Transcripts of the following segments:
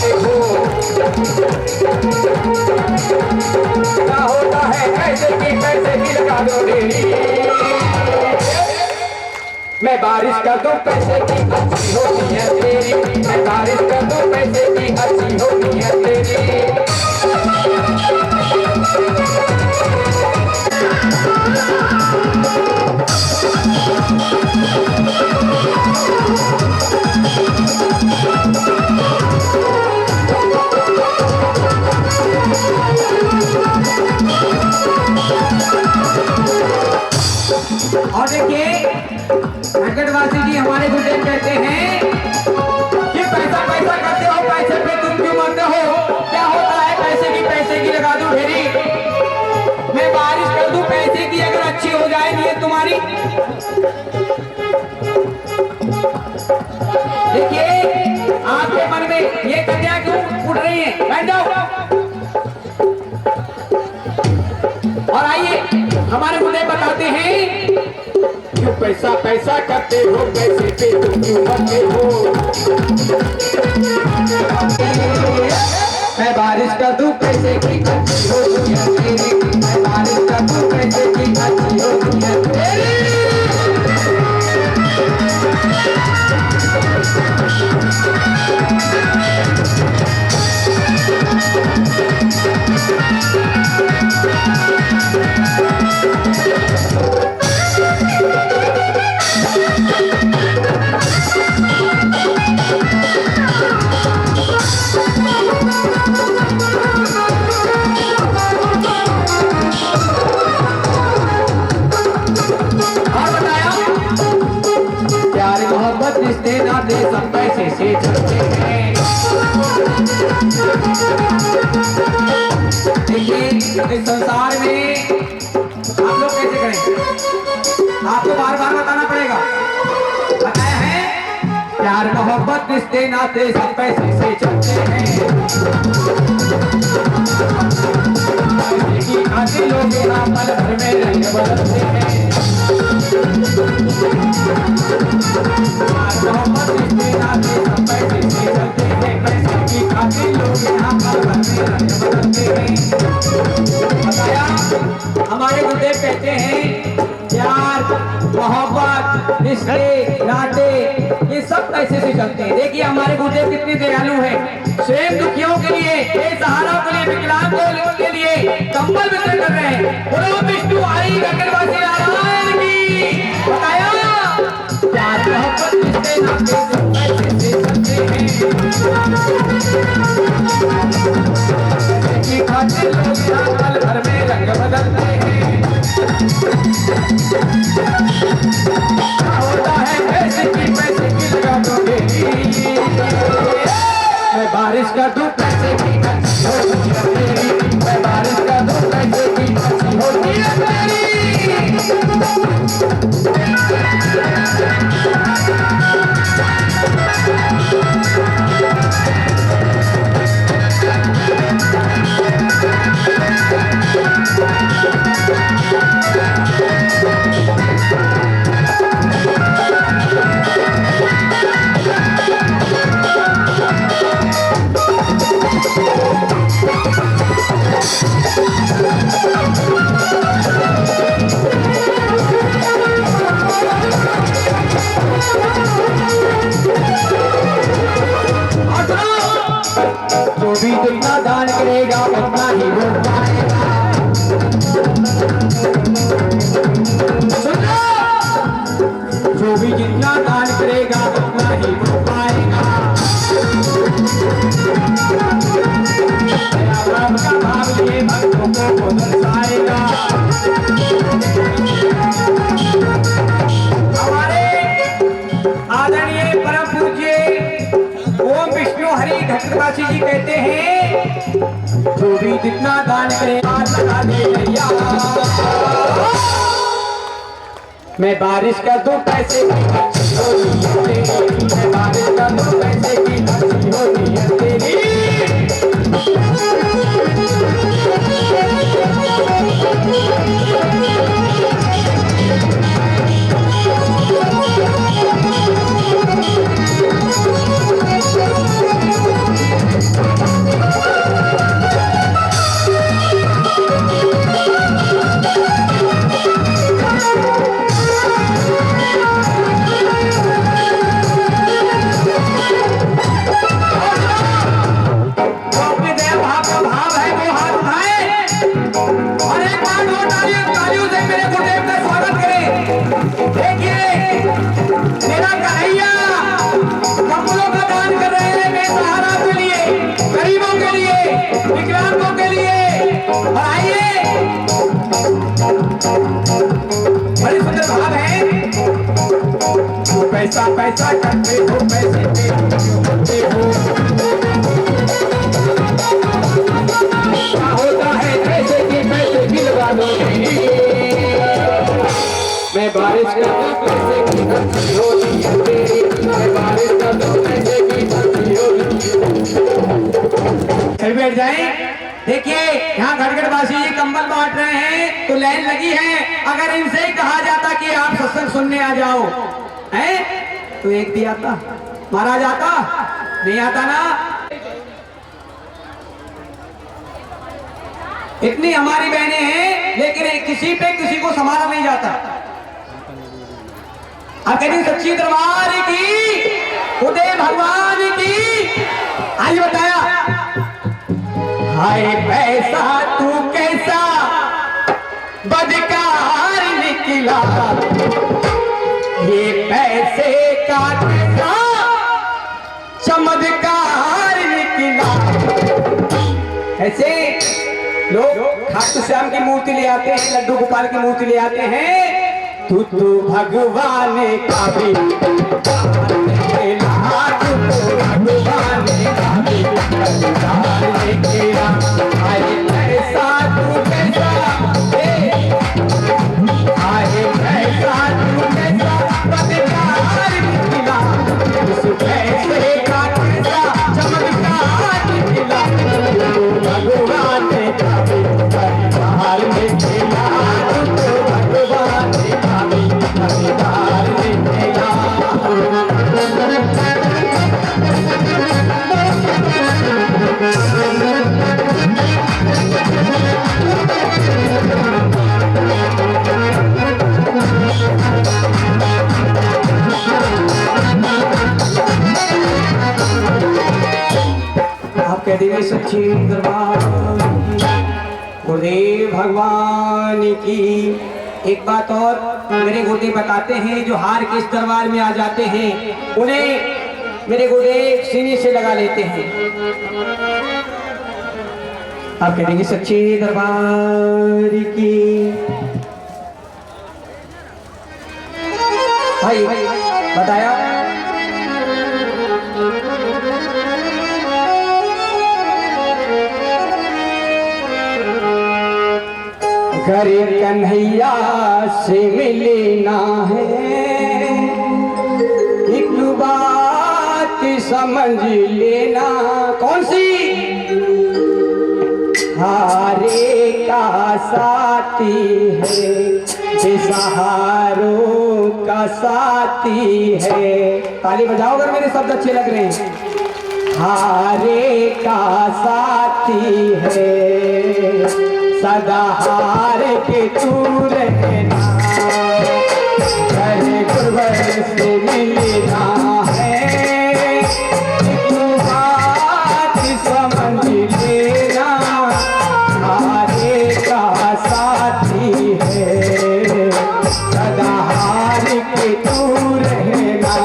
करते हो। क्या होता है पैसे की लगा दो ढेरी। मैं बारिश कर दूं पैसे की अच्छी होती है तेरी। मैं बारिश कर दूं पैसे की अच्छी होती है तेरी। और देखिए वेंकटवासी जी हमारे गुरुदेव कहते हैं कि पैसा पैसा करते हो, पैसे पे तुम क्यों मरते हो। क्या होता है पैसे की लगा दूं ढेरी। मैं बारिश कर दूं पैसे की अगर अच्छी हो जाए नीयत तुम्हारी। देखिए आपके मन में ये कन्या क्यों उठ रही है, बैठ जाओ और आइए हमारे गुरुदेव बताते हैं क्यों पैसा पैसा करते हो, पैसे पे तुम क्यों मरते हो। मैं बारिश कर दूं पैसे की अच्छी होती है तेरी। मैं बारिश कर दूं पैसे की अच्छी होती है तेरी। रिश्ते नाते सब पैसे से चलते हैं। देखिए इस संसार में आप लोग कैसे करें, आपको बार बार बताना पड़ेगा। बताया है प्यार मोहब्बत रिश्ते नाते सब पैसे से चलते हैं। आते लोग यहाँ पल भर में रंग बदलते हैं। मोहब्बत रिश्ते नाते सब पैसे से चलते हैं। पैसे की खातिर लोग यहाँ पल भर में रंग बदलते हैं। बताया हमारे गुरुदेव कहते हैं प्यार मोहब्बत रिश्ते नाते ये सब पैसे से चलते हैं। देखिए हमारे गुरुदेव कितने दयालु हैं। स्वयं दुखियों के लिए, बेसहारों के लिए, विकलांगों के लिए कंबल वितरण कर रहे हैं। बोलो विष्णु हरि वेंकटवासी नारायण की। बताया प्यार मोहब्बत रिश्ते नाते सब पैसे से चलते हैं। की खातिर लोग यहाँ पल भर में रंग बदलते हैं। होता है पैसे की लगा दो ढेरी। मैं बारिश कर दूं पैसे की अच्छी होती है तेरी। मैं बारिश कर दूं पैसे की अच्छी होती है तेरी। जो भी जितना दान करेगा उतना ही हो पाएगा। जो भी जितना दान करेगा उतना ही हो पाएगा। का भाव ये भक्तों को दर्शाएगा। हमारे आदरणीय परम पूज्य ओम विष्णु हरि वेंकटवासी जी कहते हैं जो भी जितना दान करे लगा दे भैया। मैं बारिश कर दूं पैसे की अच्छी होती है तेरी। मैं बारिश कर दूं पैसे की अच्छी होती है तेरी। पैसा पैसा करते हो, पैसे पे क्यों करते हो? क्या होता है पैसे के पैसे गिलवा लोगे? मैं बारिश कर दूं पैसे की धरती होती है तेरी, मैं बारिश कर दूं पैसे की धरती होती है। चल बैठ जाए। देखिए यहाँ घटघटवासी जी कंबल बांट रहे हैं तो लाइन लगी है। अगर इनसे ही कहा जाता कि आप सत्संग सुनने आ जाओ हैं तो एक भी आता, महाराज आता नहीं आता ना। इतनी हमारी बहनें हैं लेकिन किसी पे किसी को संभाला नहीं जाता। अकेली सच्ची दरबार की, उदय भगवान की। आइए बताया हाय पैसा तू कैसा बदकार निकला, ये पैसे का कैसा चमत्कार निकला। ऐसे लोग खाटू श्याम की मूर्ति ले आते हैं, लड्डू गोपाल की मूर्ति ले आते हैं। तू तो भगवान का भी भगवान का भी पैसा तू कैसा, आए पैसा तू कैसा बदकार निकला, उस पैसे का कैसा चमत्कार निकला। भगवान का भी परिवार में खेला, भगवान का भी परिवार में खेला। आप कह देंगे सच्ची दरबार गुरुदेव भगवान की। एक बात और मेरे गुरुदेव बताते हैं, जो हार के इस दरबार में आ जाते हैं उन्हें मेरे गुरुदेव सीने से लगा लेते हैं। आप कह देंगे सच्ची दरबार की। भाई बताया गरीब कन्हैया से मिलना है, एक बात समझ लेना। कौन सी? हारे का साथी है, बेसहारों का साथी है। ताली बजाओ अगर मेरे शब्द अच्छे लग रहे हैं। हारे का साथी है, सदा हार के तू रहना, गुरुवर से मिलना है, तू बात समझ लेना। हारे का साथी है, सदा हार के तू रहना।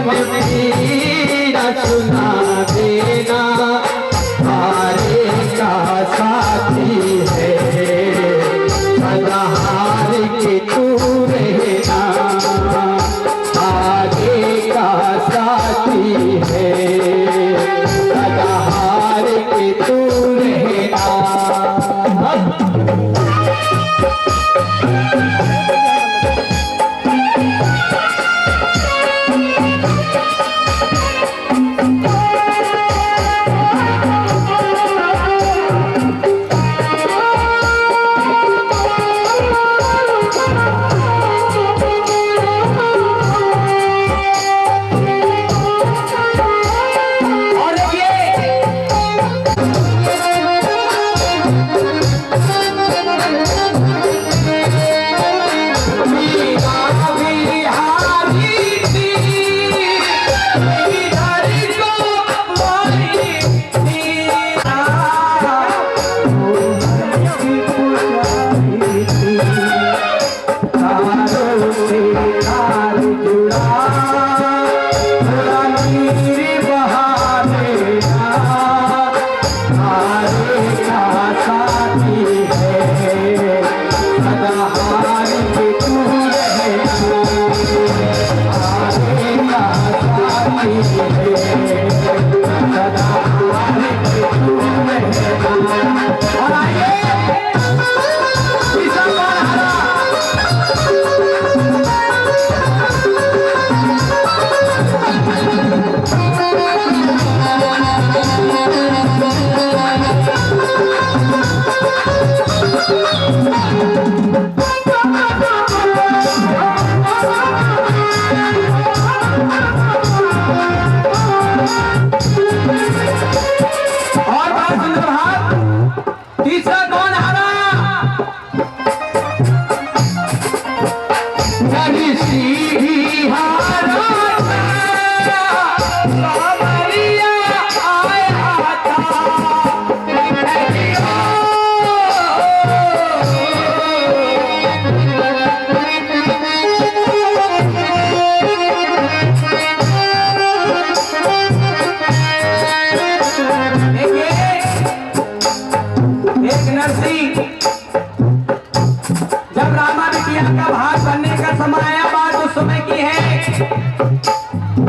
पीरा सुना देना हारे का साथी है सदा हार के तू रहना आगे का साथी है सदा हार के तू रहना।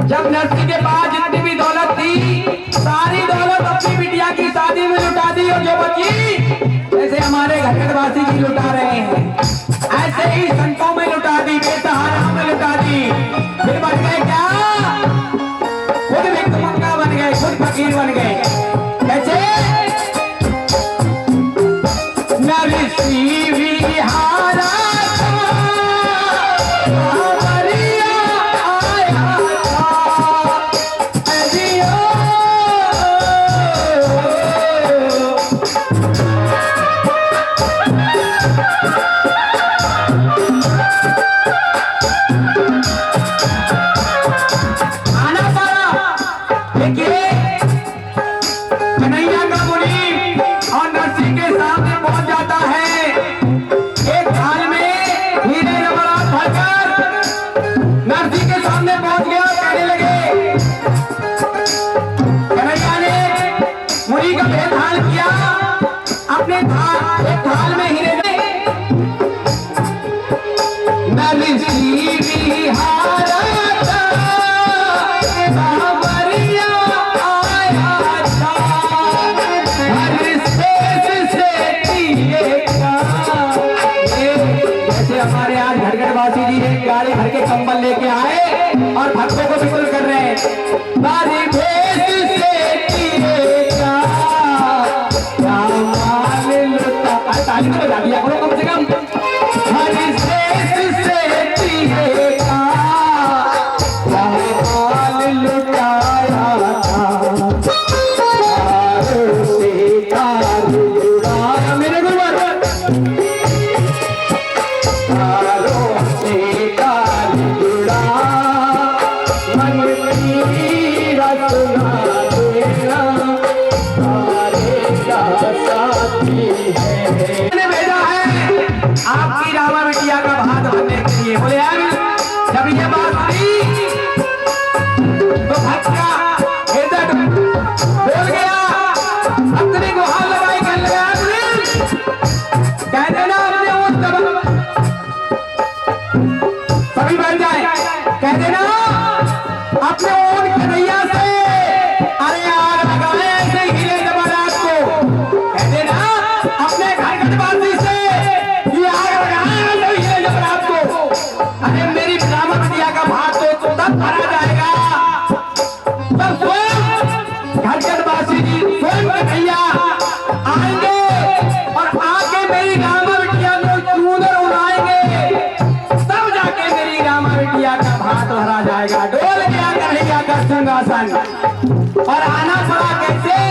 जब नरसी के पास जितनी भी दौलत थी सारी दौलत अपनी बिटिया की शादी में लुटा दी और जो बची जैसे हमारे घटकवासी की लुटा रहे हैं ऐसे ही संतों में लुटा दी, बेसहारा में लुटा दी। फिर बन गए क्या? खुद भिक्षुक बन गए, खुद फकीर बन गए। कैसे? नरसी विहारा अपने थाल में हीरे नरसी विहारा बाबरिया आया था हर शेष से जैसे हमारे आज घरघरवासी जी एक गाड़ी भर के कंबल लेके आए और भक्तों को विपुल कर रहे हैं। बारी भेष से ताली तो बजा दिया करो कम से कम। हर शेष से का माल लुटाया था से तार जुड़ा मेरे गुरुवर से तार जुड़ा मन की रस सब भरा जाएगा। तब स्वयं घरगढ़वासी स्वयं कन्हैया आएंगे और आके मेरी रामा बिटिया को चूनर उड़ाएंगे, तब जाके मेरी रामा बिटिया का भात भरा जाएगा। डोल गया कन्हैया का सिंहासन और आना पड़ा कैसे?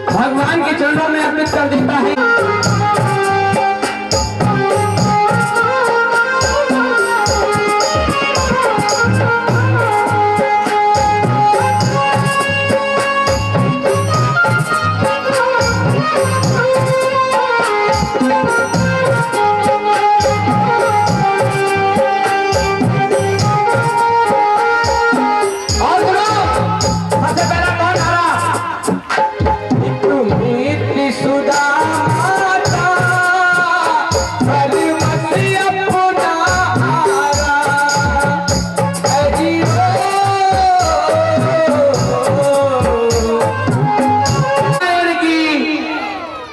भगवान के चरणों में अर्पित कर देता है।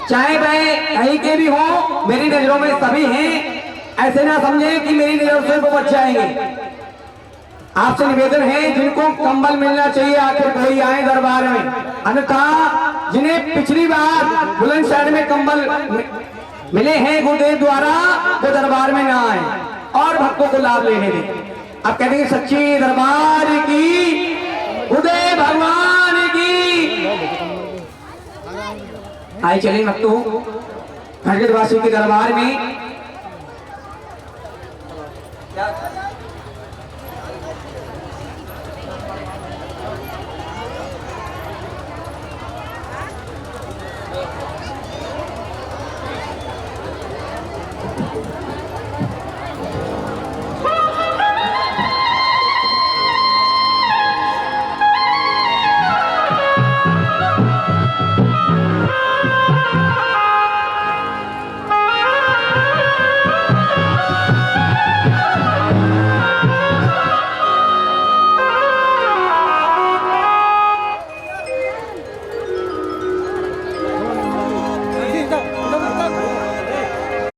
चाहे वह कहीं के भी हो, मेरी नजरों में सभी हैं। ऐसे ना समझे कि मेरी नजरों से वो बच जाएंगे। आपसे निवेदन है, जिनको कंबल मिलना चाहिए आखिर कोई आए दरबार में, अन्यथा जिन्हें पिछली बार बुलंदशहर में कंबल मिले हैं गुरुदेव द्वारा, वो दरबार में ना आए और भक्तों को लाभ लेने दें। अब कहते हैं सच्ची दरबार की, गुरुदेव भगवान की। आइए चलिए भक्तों घरगढ़वासी के दरबार में।